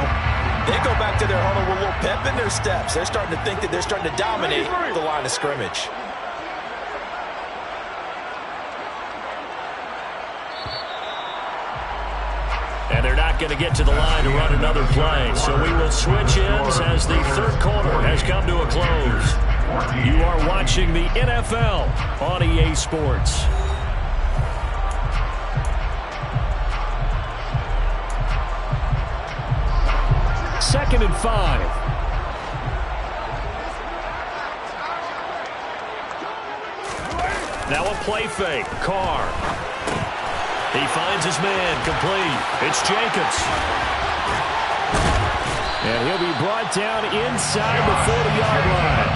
Speaker 8: they go back to their huddle with a little pep in their steps. They're starting to think that they're starting to dominate the line of scrimmage.
Speaker 6: And they're not going to get to the line to run another play. So we will switch ends as the third quarter has come to a close. You are watching the NFL on EA Sports. Second and 5. Now a play fake. Carr. He finds his man. Complete. It's Jacobs. And he'll be brought down inside the 40-yard line.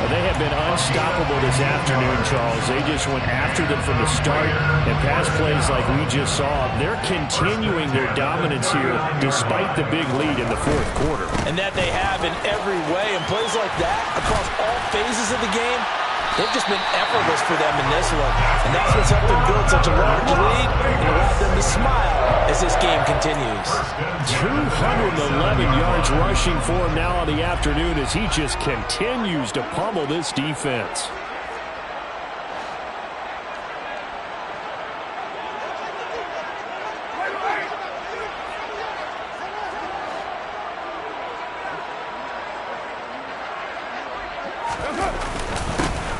Speaker 6: Well, they have been unstoppable this afternoon, Charles. They just went after them from the start, and pass plays like we just saw. They're continuing their dominance here despite the big lead in the fourth quarter.
Speaker 8: And that they have in every way. And plays like that across all phases of the game, they've just been effortless for them in this one. And that's what's helped them build such a large lead and allowed them to smile as this game continues.
Speaker 6: 211 yards rushing for him now on the afternoon as he just continues to pummel this defense.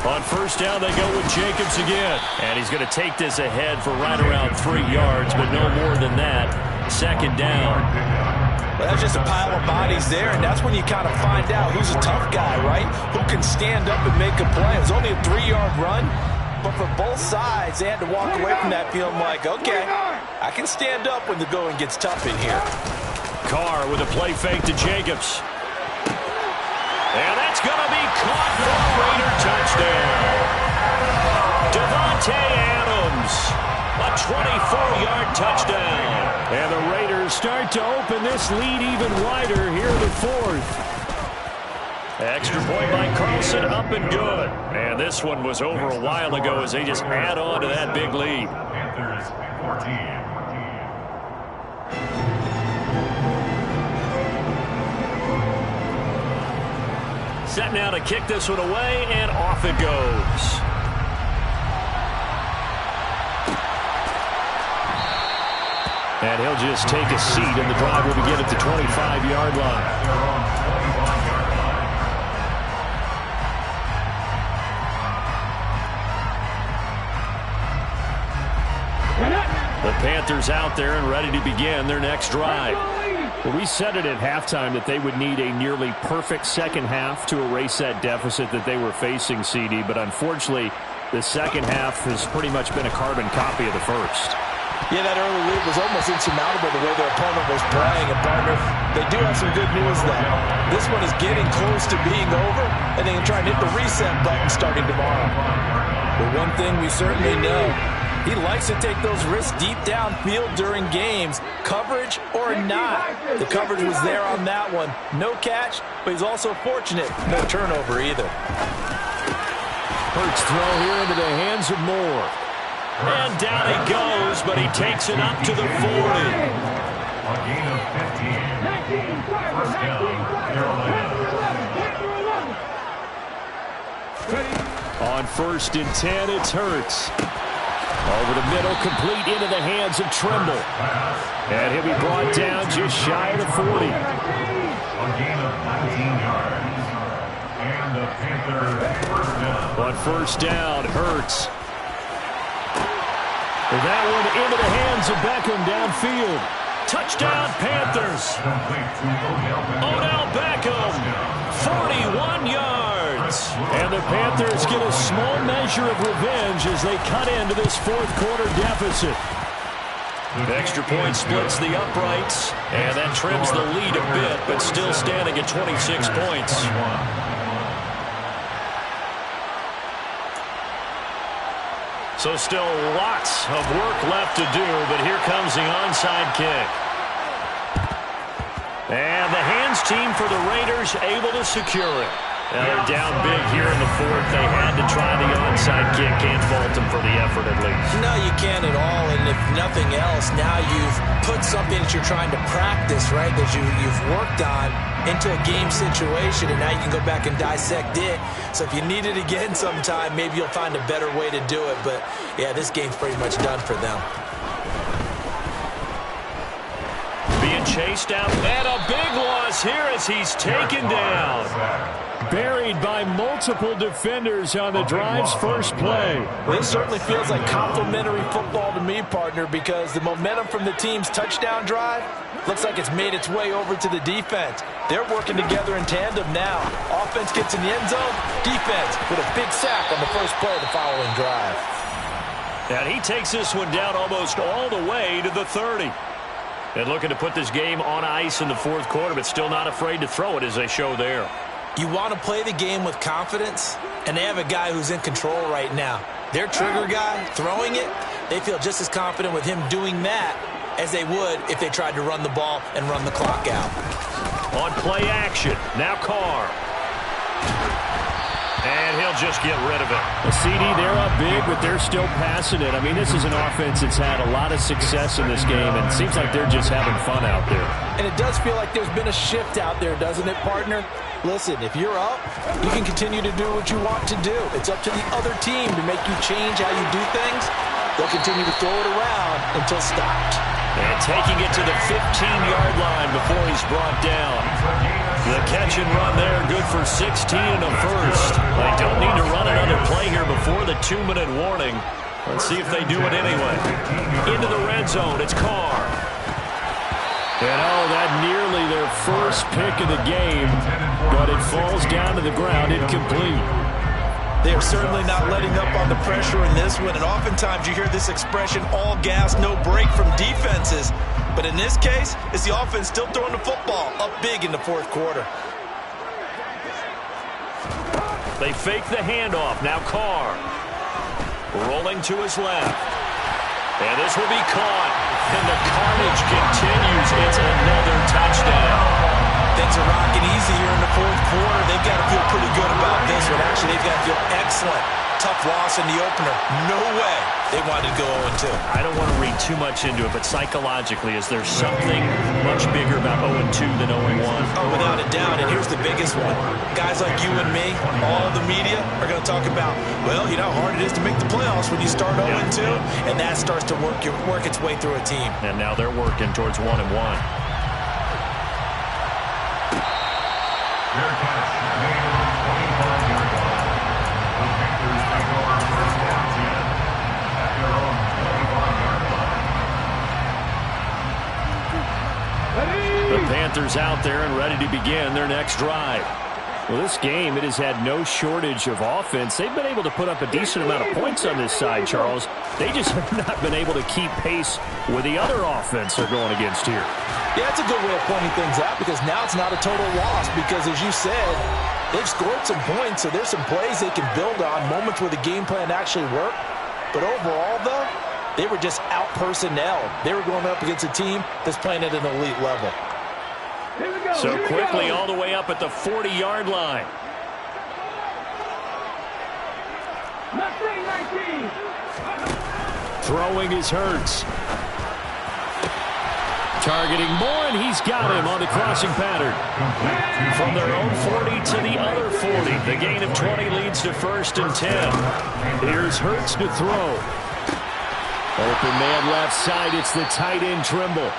Speaker 6: On first down, they go with Jacobs again. And he's going to take this ahead for right around 3 yards, but no more than that. Second down.
Speaker 8: Well, that's just a pile of bodies there, and that's when you kind of find out who's a tough guy, right? Who can stand up and make a play. It was only a 3-yard run, but for both sides, they had to walk away from that feeling like, okay, I can stand up when the going gets tough in here.
Speaker 6: Carr with a play fake to Jacobs. And that's going to be caught for a Raider touchdown. Davante Adams, a 24-yard touchdown. And the Raiders start to open this lead even wider here in the fourth. Extra point by Carlson, up and good. And this one was over a while ago as they just add on to that big lead.
Speaker 7: Panthers 14.
Speaker 6: Set now to kick this one away, and off it goes. And he'll just take a seat, and the drive will begin at the 25-yard line. The Panthers out there and ready to begin their next drive. Well, we said it at halftime that they would need a nearly perfect second half to erase that deficit that they were facing, CD. But unfortunately, the second half has pretty much been a carbon copy of the first.
Speaker 8: Yeah, that early lead was almost insurmountable the way their opponent was playing. And, partner, they do have some good news, though. This one is getting close to being over, and they can try and hit the reset button starting tomorrow. But one thing we certainly know, he likes to take those risks deep downfield during games, coverage or not. The coverage was there on that one. No catch, but he's also fortunate. No turnover either.
Speaker 6: Hurts throw here into the hands of Moore. And down he goes, but he takes it up to the 40.
Speaker 7: A gain of 15. First down, Carolina.
Speaker 6: On first and 10, it's Hurts. Over the middle, complete into the hands of Trimble. And he'll be brought down just shy of the 40.
Speaker 7: A gain of 19 yards. And the Panthers first down.
Speaker 6: On first down, Hurts. And that one into the hands of Beckham downfield. Touchdown, Panthers. Odell Beckham, 41 yards. And the Panthers get a small measure of revenge as they cut into this fourth quarter deficit. The extra point splits the uprights, and that trims the lead a bit, but still standing at 26 points. So still lots of work left to do, but here comes the onside kick. And the hands team for the Raiders able to secure it. Now they're down big here in the fourth. They had to try the onside kick. Can't fault them for the effort at least.
Speaker 8: No, you can't at all. And if nothing else, now you've put something that you're trying to practice, right, that you've worked on into a game situation, and now you can go back and dissect it. So if you need it again sometime, maybe you'll find a better way to do it. But, yeah, this game's pretty much done for them.
Speaker 6: chased down, and a big loss here as he's taken down. Buried by multiple defenders on the drive's first play.
Speaker 8: Well, this certainly feels like complimentary football to me, partner, because the momentum from the team's touchdown drive looks like it's made its way over to the defense. They're working together in tandem now. Offense gets in the end zone, defense with a big sack on the first play of the following drive.
Speaker 6: And he takes this one down almost all the way to the 30. And looking to put this game on ice in the fourth quarter, but still not afraid to throw it as they show there.
Speaker 8: You want to play the game with confidence, and they have a guy who's in control right now. Their trigger guy, throwing it, they feel just as confident with him doing that as they would if they tried to run the ball and run the clock out.
Speaker 6: On play action, now Carr. And he'll just get rid of it.
Speaker 9: The CD, they're up big, but they're still passing it. I mean, this is an offense that's had a lot of success in this game, and it seems like they're just having fun out there.
Speaker 8: And it does feel like there's been a shift out there, doesn't it, partner? Listen, if you're up, you can continue to do what you want to do. It's up to the other team to make you change how you do things. They'll continue to throw it around until stopped.
Speaker 6: And taking it to the 15-yard line before he's brought down. The catch and run there, good for 16 and a first. They don't need to run another play here before the 2-minute warning. Let's see if they do it anyway. Into the red zone, it's Carr. And that nearly their first pick of the game, but it falls down to the ground, incomplete.
Speaker 8: They are certainly not letting up on the pressure in this one, and oftentimes you hear this expression, all gas, no break from defenses. But in this case, it's the offense still throwing the football up big in the fourth quarter.
Speaker 6: They fake the handoff. Now Carr. Rolling to his left. And this will be caught. And the carnage continues. It's another touchdown.
Speaker 8: Things are rocking easy here in the fourth quarter. They've got to feel pretty good about this one. Actually, they've got to feel excellent. Tough loss in the opener. No way they wanted to go 0-2.
Speaker 6: I don't want to read too much into it, but psychologically, is there something much bigger about 0-2 than 0-1?
Speaker 8: Oh, without a doubt, and here's the biggest one. Guys like you and me, all the media, are going to talk about, well, you know how hard it is to make the playoffs when you start 0-2, and that starts to work its way through a team.
Speaker 6: And now they're working towards 1-1.
Speaker 7: Their catch made on the 25-yard line. The Panthers take over first down 10 at their own 25-yard line.
Speaker 6: The Panthers out there and ready to begin their next drive. Well, this game, it has had no shortage of offense. They've been able to put up a decent amount of points on this side, Charles. They just have not been able to keep pace with the other offense they're going against here.
Speaker 8: Yeah, it's a good way of pointing things out because now it's not a total loss because, as you said, they've scored some points, so there's some plays they can build on, moments where the game plan actually worked. But overall, though, they were just out-personnelled. They were going up against a team that's playing at an elite level.
Speaker 6: So quickly all the way up at the 40-yard line. Throwing is Hurts. Targeting more, and he's got him on the crossing pattern. From their own 40 to the other 40. The gain of 20 leads to 1st and 10. Here's Hurts to throw. Open man left side. It's the tight end Trimble.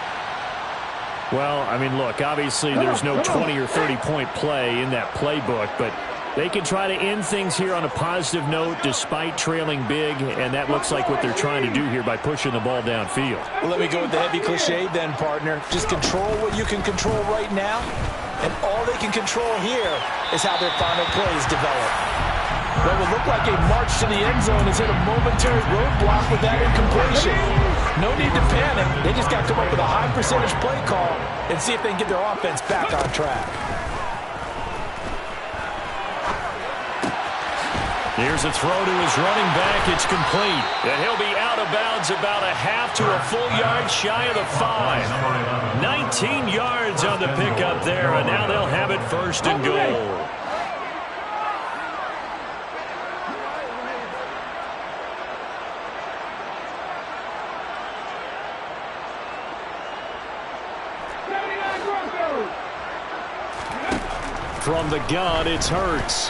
Speaker 6: Well, I mean, look, obviously there's no 20 or 30-point play in that playbook, but they can try to end things here on a positive note despite trailing big, and that looks like what they're trying to do here by pushing the ball downfield.
Speaker 8: Well, let me go with the heavy cliche then, partner. Just control what you can control right now, and all they can control here is how their final plays develop. What would look like a march to the end zone is hit a momentary roadblock with that incompletion. No need to panic. They just got to come up with a high percentage play call and see if they can get their offense back on track.
Speaker 6: Here's a throw to his running back. It's complete. And he'll be out of bounds about a half to a full yard shy of the 5. 19 yards on the pickup there, and now they'll have it 1st and goal. From the gun, it's Hurts.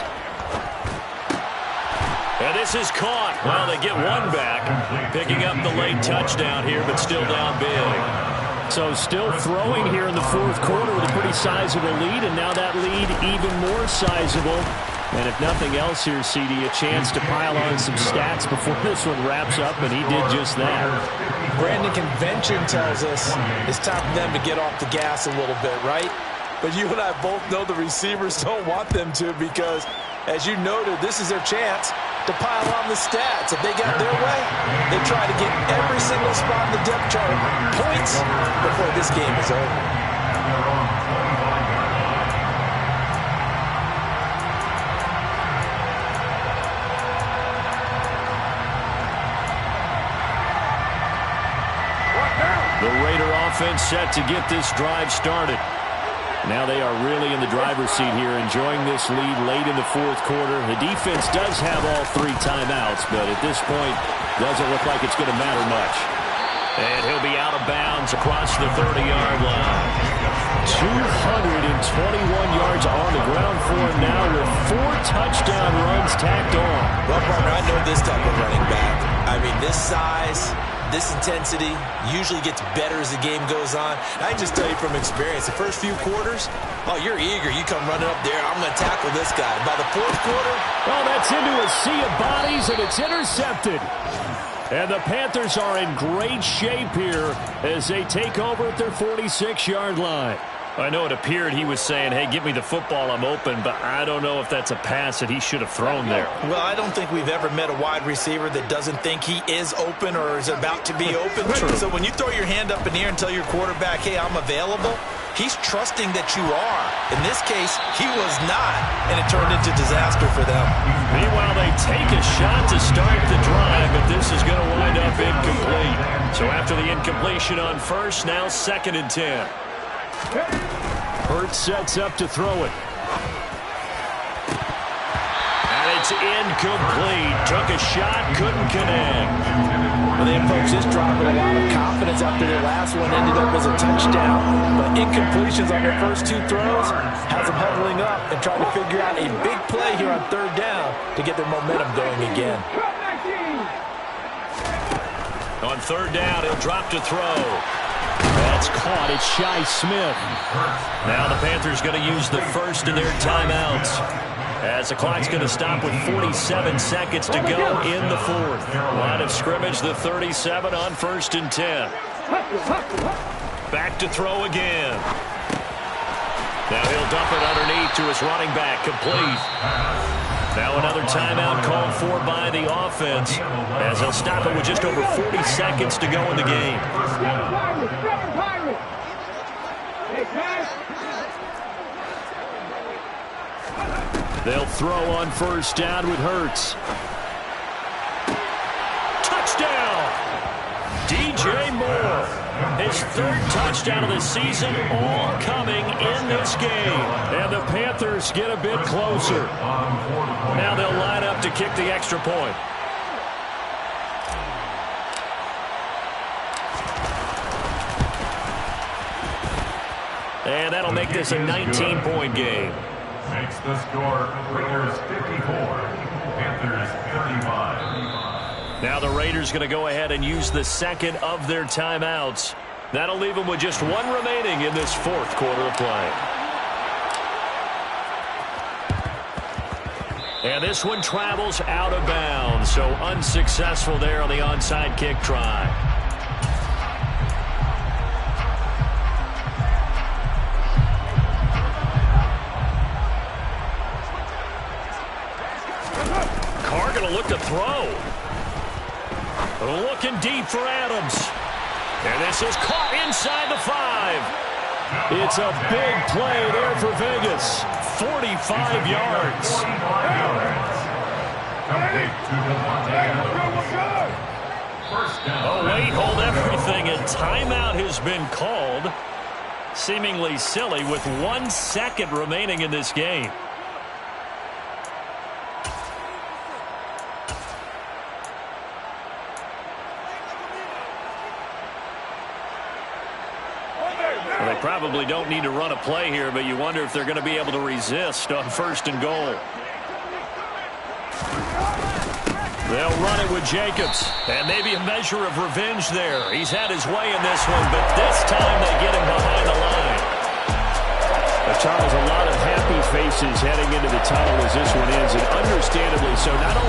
Speaker 6: And this is caught. Well, they get one back. Picking up the late touchdown here, but still down big. So still throwing here in the fourth quarter with a pretty sizable lead, and now that lead even more sizable. And if nothing else here, CD, a chance to pile on some stats before this one wraps up, and he did just that.
Speaker 8: Brandon, convention tells us it's time for them to get off the gas a little bit, right? But you and I both know the receivers don't want them to because, as you noted, this is their chance to pile on the stats. If they got their way, they try to get every single spot in the depth chart points before this game is over.
Speaker 6: The Raider offense set to get this drive started. Now they are really in the driver's seat here, enjoying this lead late in the fourth quarter. The defense does have all 3 timeouts, but at this point, doesn't look like it's going to matter much. And he'll be out of bounds across the 30-yard line. 221 yards on the ground for him now with 4 touchdown runs tacked on.
Speaker 8: Well, partner, I know this type of running back. I mean, this size, this intensity usually gets better as the game goes on. I can just tell you from experience, the first few quarters, oh, you're eager. You come running up there, I'm going to tackle this guy. By the fourth quarter,
Speaker 6: oh, that's into a sea of bodies, and it's intercepted. And the Panthers are in great shape here as they take over at their 46-yard line. I know it appeared he was saying, hey, give me the football, I'm open, but I don't know if that's a pass that he should have thrown there.
Speaker 8: Well, I don't think we've ever met a wide receiver that doesn't think he is open or is about to be open. So when you throw your hand up in the air and tell your quarterback, hey, I'm available, he's trusting that you are. In this case, he was not, and it turned into disaster for them.
Speaker 6: Meanwhile, they take a shot to start the drive, but this is going to wind up incomplete. So after the incompletion on first, now 2nd and 10. Hurts sets up to throw it. And it's incomplete. Took a shot, couldn't connect.
Speaker 8: Well, they approached this drive with a lot of confidence after their last one ended up as a touchdown. But incompletions on their first 2 throws has them huddling up and trying to figure out a big play here on 3rd down to get their momentum going again.
Speaker 6: On 3rd down, he'll drop to throw. That's caught. It's Shi Smith. Now the Panthers going to use the first of their timeouts as the clock's going to stop with 47 seconds to go in the fourth. Line of scrimmage, the 37 on 1st and 10. Back to throw again. Now he'll dump it underneath to his running back. Complete. Now another timeout called for by the offense as they'll stop it with just over 40 seconds to go in the game. They'll throw on 1st down with Hurts. Touchdown! DJ Moore. His 3rd touchdown of the season, all coming in this game. And the Panthers get a bit closer. Now they'll line up to kick the extra point. And that'll make this a 19-point game.
Speaker 7: Makes the score Raiders 54, Panthers 35.
Speaker 6: Now the Raiders going to go ahead and use the 2nd of their timeouts. That'll leave them with just 1 remaining in this 4th quarter of play. And this one travels out of bounds, so unsuccessful there on the onside kick try. Carr going to look to throw. Looking deep for Adams. And this is caught inside the 5. It's a big play there for Vegas. 45 yards. Oh, wait, hold everything. A timeout has been called. Seemingly silly with 1 second remaining in this game. Well, they probably don't need to run a play here, but you wonder if they're going to be able to resist on 1st and goal. They'll run it with Jacobs. And maybe a measure of revenge there. He's had his way in this one, but this time they get him behind the line. But Charles, a lot of happy faces heading into the tunnel as this one ends, and understandably so. Not only